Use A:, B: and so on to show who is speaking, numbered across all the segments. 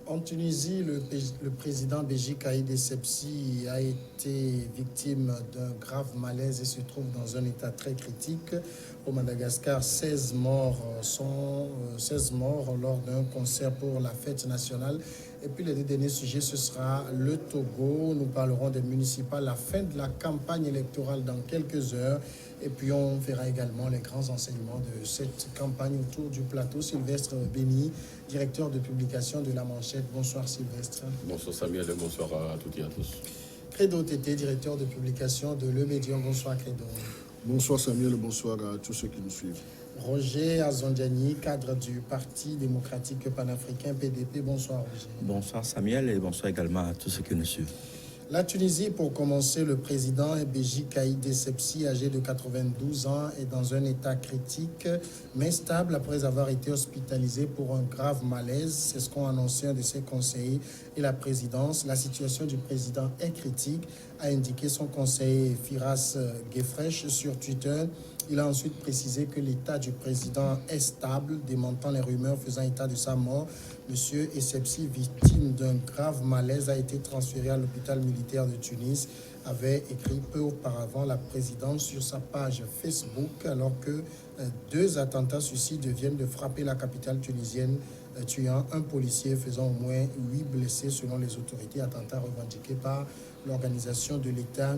A: En Tunisie, le président Béji Caïd Essebsi a été victime d'un grave malaise et se trouve dans un état très critique. Au Madagascar, 16 morts sont 16 morts lors d'un concert pour la fête nationale. Et puis le dernier sujet, ce sera le Togo. Nous parlerons des municipales, la fin de la campagne électorale dans quelques heures. Et puis on verra également les grands enseignements de cette campagne autour du plateau. Sylvestre Béni, directeur de publication de La Manchette. Bonsoir Sylvestre.
B: Bonsoir Samuel et bonsoir à toutes et à tous.
A: Credo Tété, directeur de publication de Le Médium. Bonsoir Credo.
C: Bonsoir Samuel, bonsoir à tous ceux qui nous suivent.
A: Roger Azondiani, cadre du Parti démocratique panafricain PDP. Bonsoir Roger.
D: Bonsoir Samuel et bonsoir également à tous ceux qui nous suivent.
A: La Tunisie, pour commencer, le président Béji Caïd Essebsi, âgé de 92 ans, est dans un état critique, mais stable après avoir été hospitalisé pour un grave malaise. C'est ce qu'ont annoncé un de ses conseillers et la présidence. La situation du président est critique, a indiqué son conseiller Firas Gefresh sur Twitter. Il a ensuite précisé que l'état du président est stable, démentant les rumeurs faisant état de sa mort. Monsieur Essebsi, victime d'un grave malaise, a été transféré à l'hôpital militaire de Tunis, avait écrit peu auparavant la présidente sur sa page Facebook, alors que deux attentats suicides viennent de frapper la capitale tunisienne, tuant un policier, faisant au moins 8 blessés selon les autorités. Attentats revendiqués par l'organisation de l'État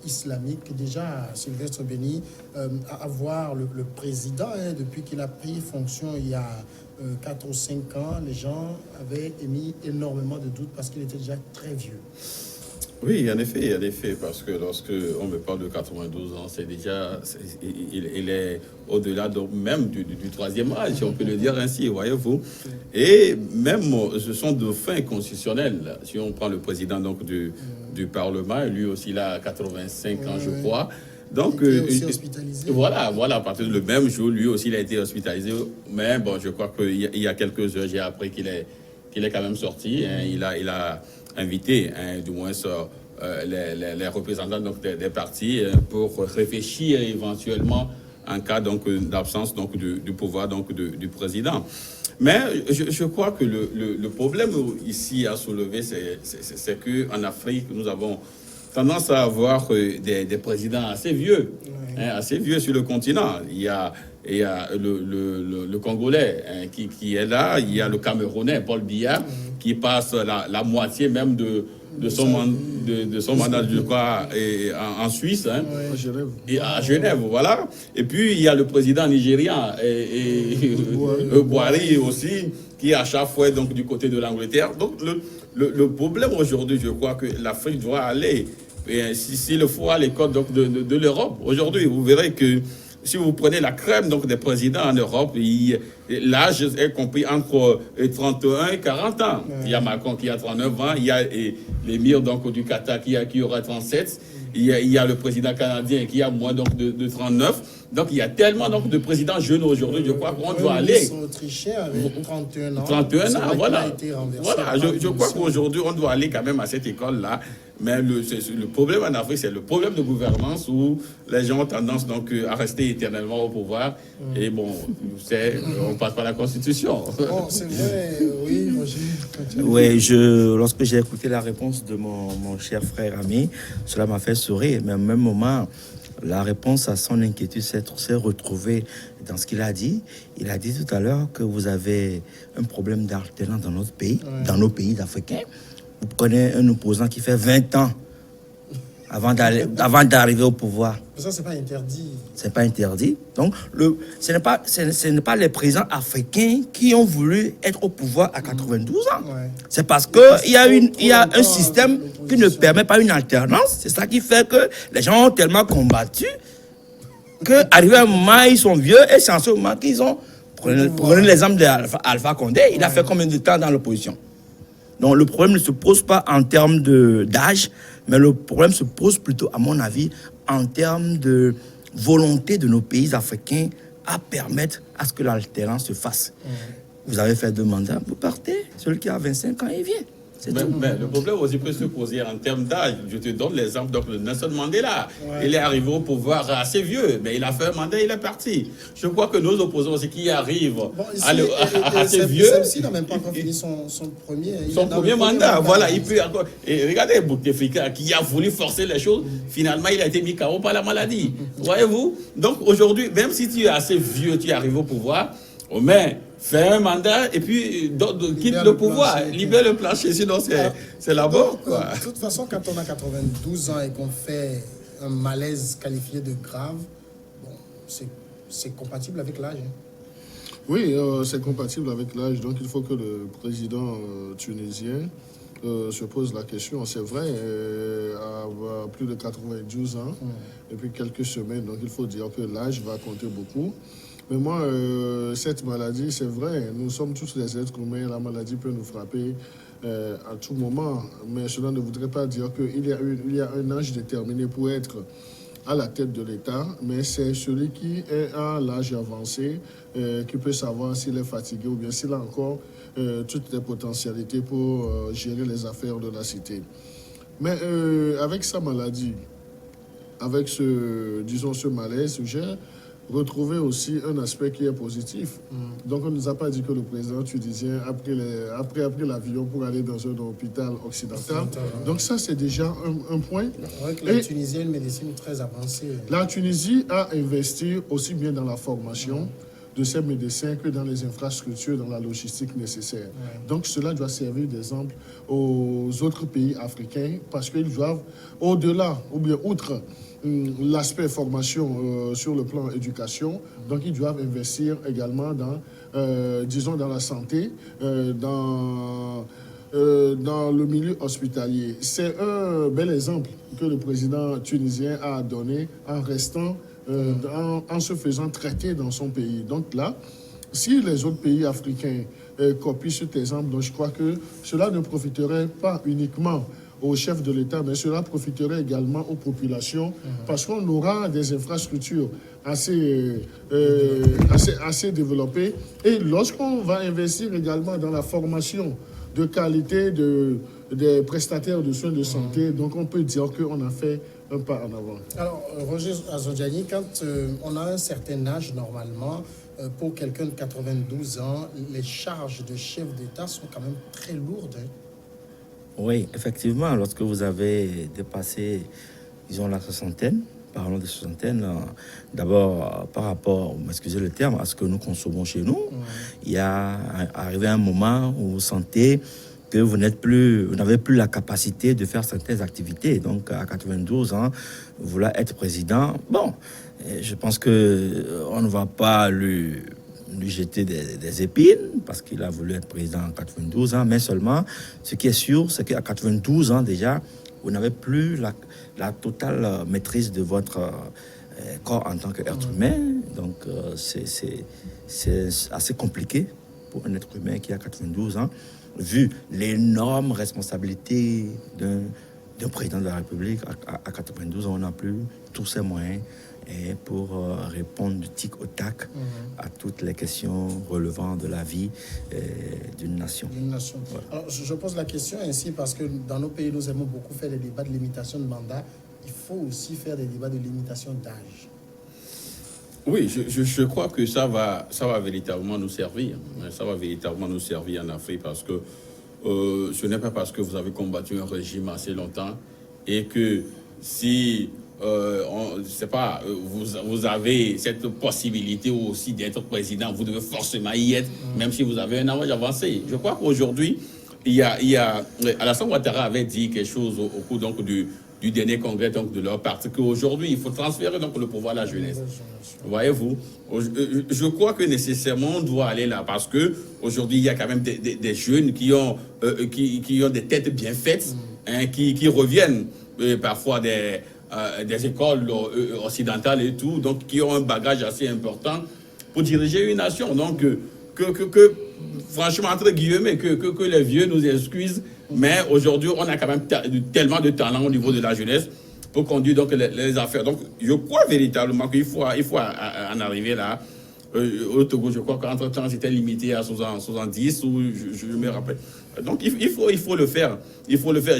A: islamique. Déjà, Sylvestre Béni, à voir le président, depuis qu'il a pris fonction il y a 4 ou 5 ans, les gens avaient émis énormément de doutes parce qu'il était déjà très vieux.
B: Oui, en effet, parce que lorsque on me parle de 92 ans, c'est déjà, il est au-delà même du troisième âge, si on peut le dire ainsi, voyez-vous. Et même, ce sont de fins constitutionnels. Si on prend le président donc du Parlement, lui aussi, il a 85 ans, je crois. Donc, voilà, à partir du même jour, lui aussi, il a été hospitalisé. Mais bon, je crois qu'il y a quelques heures, j'ai appris qu'il est quand même sorti. Hein, il a invité, hein, du moins, les représentants donc, des partis pour réfléchir éventuellement en cas d'absence du pouvoir du président. Mais je crois que le problème ici à soulever, c'est qu'en Afrique, nous avons tendance à avoir des présidents assez vieux, assez vieux sur le continent. Il y a le Congolais qui est là, il y a le Camerounais, Paul Biya, qui passe la moitié même de son mandat, je crois, en Suisse, hein, à Genève, voilà. Et puis, il y a le président nigérian, Buhari aussi, qui est à chaque fois donc, du côté de l'Angleterre. Donc, le problème aujourd'hui, je crois que l'Afrique doit aller, s'il le faut, à l'école de l'Europe. Aujourd'hui, vous verrez que si vous prenez la crème donc, des présidents en Europe, l'âge est compris entre 31 et 40 ans. Il y a Macron qui a 39 ans, il y a l'émir du Qatar qui aura 37, il y a le président canadien qui a moins donc, de 39. Donc il y a tellement donc, de présidents jeunes aujourd'hui, je crois qu'on doit aller.
A: Autrichien avec 31 ans.
B: 31 ans, voilà. Je crois
A: Voilà,
B: qu'aujourd'hui, on doit aller quand même à cette école-là. Mais le problème en Afrique, c'est le problème de gouvernance où les gens ont tendance donc à rester éternellement au pouvoir. Et bon, on passe par la Constitution.
A: Bon, c'est vrai, oui, Roger.
D: Oui, lorsque j'ai écouté la réponse de mon cher frère ami, cela m'a fait sourire. Mais au même moment, la réponse à son inquiétude s'est retrouvée dans ce qu'il a dit. Il a dit tout à l'heure que vous avez un problème d'alternance dans notre pays, dans nos pays africains. Vous prenez un opposant qui fait 20 ans avant d'arriver au pouvoir.
A: Mais ça, c'est pas interdit.
D: C'est pas interdit. Donc, ce n'est pas les présidents africains qui ont voulu être au pouvoir à 92 ans. C'est parce qu'il y a un système qui ne permet pas une alternance. C'est ça qui fait que les gens ont tellement combattu qu'arrivé à un moment, ils sont vieux et c'est en ce moment qu'ils ont... Prenez l'exemple d'Alpha Condé. Il a fait combien de temps dans l'opposition? Donc, le problème ne se pose pas en termes d'âge, mais le problème se pose plutôt, à mon avis, en termes de volonté de nos pays africains à permettre à ce que l'alternance se fasse. Vous avez fait 2 mandats, vous partez. Celui qui a 25 ans, il vient.
B: Mais le problème aussi peut se poser en termes d'âge. Je te donne l'exemple de Nelson Mandela. Il est arrivé au pouvoir assez vieux, mais il a fait un mandat, il est parti. Je crois que nos opposants aussi qui arrivent assez vieux.
A: Il n'a même pas encore fini son premier.
B: Son premier mandat, voilà, il peut encore. Et regardez Bouteflika qui a voulu forcer les choses, finalement il a été mis KO par la maladie. Voyez-vous? Donc aujourd'hui, même si tu es assez vieux, tu arrives au pouvoir, mais fais un mandat et puis quitte le pouvoir, libère le plancher, sinon c'est la mort.
A: De toute façon, quand on a 92 ans et qu'on fait un malaise qualifié de grave, bon, c'est compatible avec l'âge.
C: Oui, c'est compatible avec l'âge. Donc il faut que le président tunisien se pose la question. C'est vrai, avoir plus de 92 ans et puis quelques semaines. Donc il faut dire que l'âge va compter beaucoup. Mais moi, cette maladie, c'est vrai, nous sommes tous des êtres humains, la maladie peut nous frapper à tout moment. Mais cela ne voudrait pas dire qu'il y a un âge déterminé pour être à la tête de l'État, mais c'est celui qui est à l'âge avancé qui peut savoir s'il est fatigué ou bien s'il a encore toutes les potentialités pour gérer les affaires de la cité. Mais avec sa maladie, avec ce malaise, j'ai retrouvé aussi un aspect qui est positif. Donc on ne nous a pas dit que le président tunisien a pris l'avion pour aller dans un hôpital occidental. Donc ça, c'est déjà un point.
A: La Tunisie a une médecine très avancée.
C: La Tunisie a investi aussi bien dans la formation de ces médecins que dans les infrastructures, dans la logistique nécessaire. Donc cela doit servir d'exemple aux autres pays africains parce qu'ils doivent, au-delà, ou bien outre l'aspect formation sur le plan éducation, donc ils doivent investir également dans, disons, dans la santé, dans le milieu hospitalier. C'est un bel exemple que le président tunisien a donné en restant, en se faisant traiter dans son pays. Donc là, si les autres pays africains copient cet exemple, donc je crois que cela ne profiterait pas uniquement aux chefs de l'État, mais cela profiterait également aux populations parce qu'on aura des infrastructures assez développées. Et lorsqu'on va investir également dans la formation de qualité des prestataires de soins de santé, donc on peut dire qu'on a fait un pas en avant.
A: Alors, Roger Azodjani, quand on a un certain âge, normalement, pour quelqu'un de 92 ans, les charges de chef d'État sont quand même très lourdes.
D: Oui, effectivement, lorsque vous avez dépassé, disons, la soixantaine, parlons de soixantaine, d'abord par rapport, excusez le terme, à ce que nous consommons chez nous, il y a arrivé un moment où vous sentez que vous n'avez plus la capacité de faire certaines activités. Donc, à 92 ans, vous voulez être président. Bon, je pense qu'on ne va pas lui jeter des épines parce qu'il a voulu être président à 92 ans, mais seulement, ce qui est sûr, c'est qu'à 92 ans déjà, vous n'avez plus la totale maîtrise de votre corps en tant qu'être humain. Donc, c'est assez compliqué pour un être humain qui a 92 ans, vu l'énorme responsabilité d'un président de la République. À 92 ans, on n'a plus tous ses moyens pour répondre du tic au tac à toutes les questions relevant de la vie d'une nation.
A: Ouais. Alors, je pose la question ainsi parce que dans nos pays, nous aimons beaucoup faire des débats de limitation de mandat. Il faut aussi faire des débats de limitation d'âge.
B: Oui, je crois que ça va véritablement nous servir. Ça va véritablement nous servir en Afrique parce que ce n'est pas parce que vous avez combattu un régime assez longtemps et que si vous avez cette possibilité aussi d'être président, vous devez forcément y être, même si vous avez un âge avancé. Je crois qu'aujourd'hui, Alassane Ouattara avait dit quelque chose au cours donc, du dernier congrès donc, de leur parti, qu'aujourd'hui, il faut transférer donc, le pouvoir à la jeunesse. Voyez-vous, je crois que nécessairement, on doit aller là, parce qu'aujourd'hui, il y a quand même des jeunes qui ont des têtes bien faites, qui reviennent parfois des écoles occidentales et tout, donc qui ont un bagage assez important pour diriger une nation. Donc, franchement, entre guillemets, que les vieux nous excusent, mais aujourd'hui, on a quand même tellement de talent au niveau de la jeunesse pour conduire donc les affaires. Donc, je crois véritablement qu'il faut en arriver là. Au Togo, je crois qu'entre-temps, c'était limité à 70, ou je me rappelle. Donc, il faut le faire. Il faut le faire.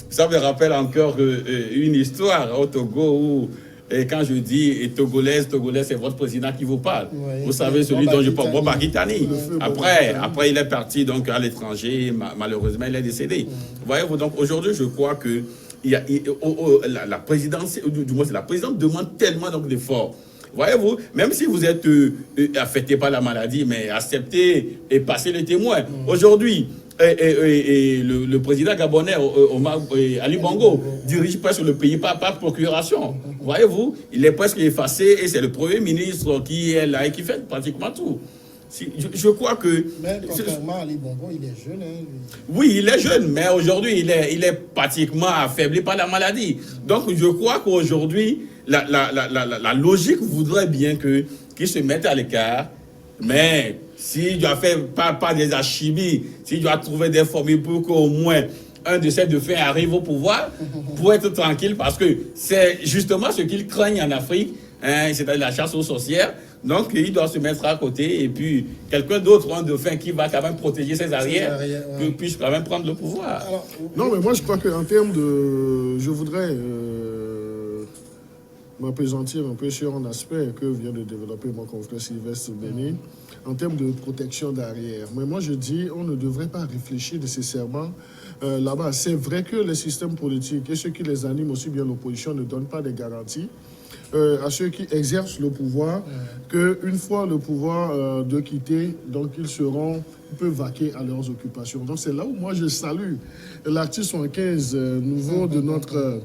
B: Ça me rappelle encore une histoire au Togo où, et quand je dis Togolais, c'est votre président qui vous parle. Oui, vous savez, celui dont je parle, Boba Kitani. Après, il est parti donc, à l'étranger. Malheureusement, il est décédé. Voyez-vous, donc aujourd'hui, je crois que la présidence, du moins, la présidente demande tellement d'efforts. Voyez-vous, même si vous êtes affecté par la maladie, mais acceptez et passez les témoins. Aujourd'hui, le président gabonais, Ali Bongo, dirige presque le pays par procuration. Voyez-vous, il est presque effacé et c'est le Premier ministre qui est là et qui fait pratiquement tout. Je crois que...
A: Mais contrairement à Ali Bongo, il est jeune. Hein,
B: oui, il est jeune, mais aujourd'hui, il est pratiquement affaibli par la maladie. Donc, je crois qu'aujourd'hui, la logique voudrait bien qu'il se mette à l'écart, mais s'il doit faire pas des alchimies, s'il doit trouver des formules pour qu'au moins un de ces deux faits arrive au pouvoir, pour être tranquille, parce que c'est justement ce qu'ils craignent en Afrique, hein, c'est-à-dire la chasse aux sorcières. Donc, il doit se mettre à côté et puis quelqu'un d'autre, un dauphin qui va quand même protéger ses arrières, ouais, puisse quand même prendre le pouvoir.
C: Alors, non, mais moi, je crois qu'en termes de... Je voudrais m'appesantir un peu sur un aspect que vient de développer mon confrère Sylvestre Béni, en termes de protection d'arrière. Mais moi, je dis, on ne devrait pas réfléchir nécessairement là-bas. C'est vrai que les systèmes politiques et ceux qui les animent, aussi bien l'opposition, ne donnent pas de garanties à ceux qui exercent le pouvoir, qu'une fois le pouvoir de quitter, donc ils peuvent vaquer à leurs occupations. Donc c'est là où moi je salue l'article 75 nouveau de notre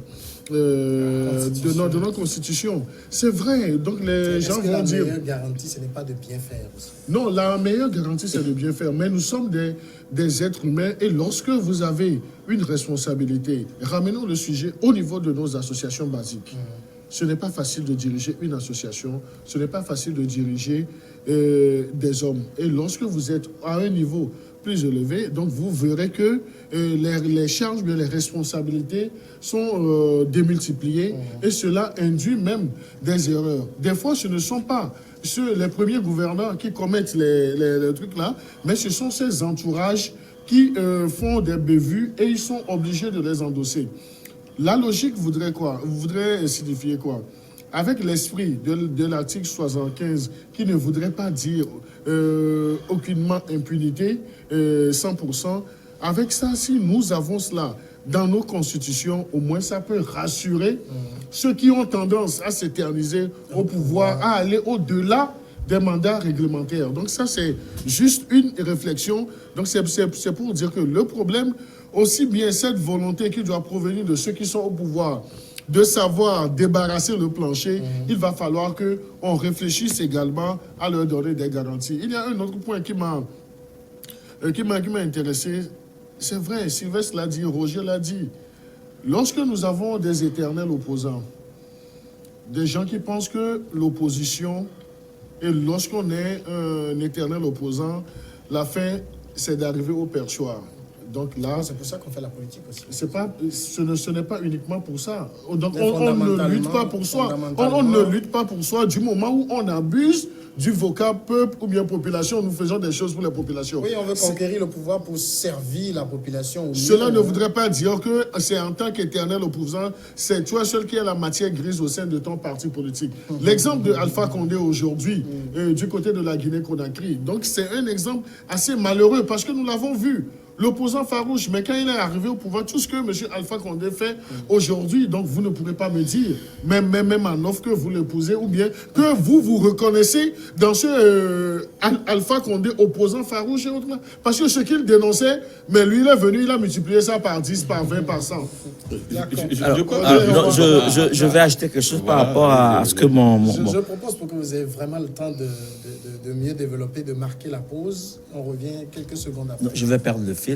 C: constitution. C'est vrai, donc les gens vont dire...
A: La meilleure garantie, ce n'est pas de bien faire aussi.
C: Non, la meilleure garantie, c'est de bien faire. Mais nous sommes des êtres humains et lorsque vous avez une responsabilité, ramenons le sujet au niveau de nos associations basiques. Ce n'est pas facile de diriger une association, ce n'est pas facile de diriger des hommes. Et lorsque vous êtes à un niveau plus élevé, donc vous verrez que les charges, les responsabilités sont démultipliées et cela induit même des erreurs. Des fois, ce ne sont pas les premiers gouvernants qui commettent les trucs là, mais ce sont ces entourages qui font des bévues et ils sont obligés de les endosser. La logique voudrait quoi? Voudrait signifier quoi? Avec l'esprit de l'article 75 qui ne voudrait pas dire aucunement impunité, 100%, avec ça, si nous avons cela dans nos constitutions, au moins ça peut rassurer ceux qui ont tendance à s'éterniser au pouvoir, à aller au-delà des mandats réglementaires. Donc ça, c'est juste une réflexion. Donc c'est pour dire que le problème, aussi bien cette volonté qui doit provenir de ceux qui sont au pouvoir, de savoir débarrasser le plancher, il va falloir qu'on réfléchisse également à leur donner des garanties. Il y a un autre point qui m'a intéressé. C'est vrai, Sylvestre l'a dit, Roger l'a dit. Lorsque nous avons des éternels opposants, des gens qui pensent que l'opposition, et lorsqu'on est un éternel opposant, la fin, c'est d'arriver au perchoir. Donc là,
A: c'est pour ça qu'on fait la politique aussi.
C: Ce n'est pas uniquement pour ça. Donc on ne lutte pas pour soi. On ne lutte pas pour soi du moment où on abuse du vocable peuple ou bien population. Nous faisons des choses pour la population.
A: Oui, on veut conquérir le pouvoir pour servir la population.
C: Cela ne voudrait pas dire que c'est en tant qu'éternel opposant, c'est toi seul qui as la matière grise au sein de ton parti politique. L'exemple de Alpha Condé aujourd'hui, du côté de la Guinée-Conakry. Donc c'est un exemple assez malheureux parce que nous l'avons vu. L'opposant farouche, mais quand il est arrivé au pouvoir, tout ce que M. Alpha Condé fait aujourd'hui, donc vous ne pourrez pas me dire, même en offre que vous l'épousez, ou bien que vous reconnaissez dans ce Alpha Condé opposant farouche et autrement. Parce que ce qu'il dénonçait, mais lui il est venu, il a multiplié ça par 10, par 20, par 100.
D: Je vais ajouter quelque chose par rapport à ce que
A: Je propose pour que vous ayez vraiment le temps de mieux développer, de marquer la pause. On revient quelques secondes après.
D: Non, je vais perdre le fil.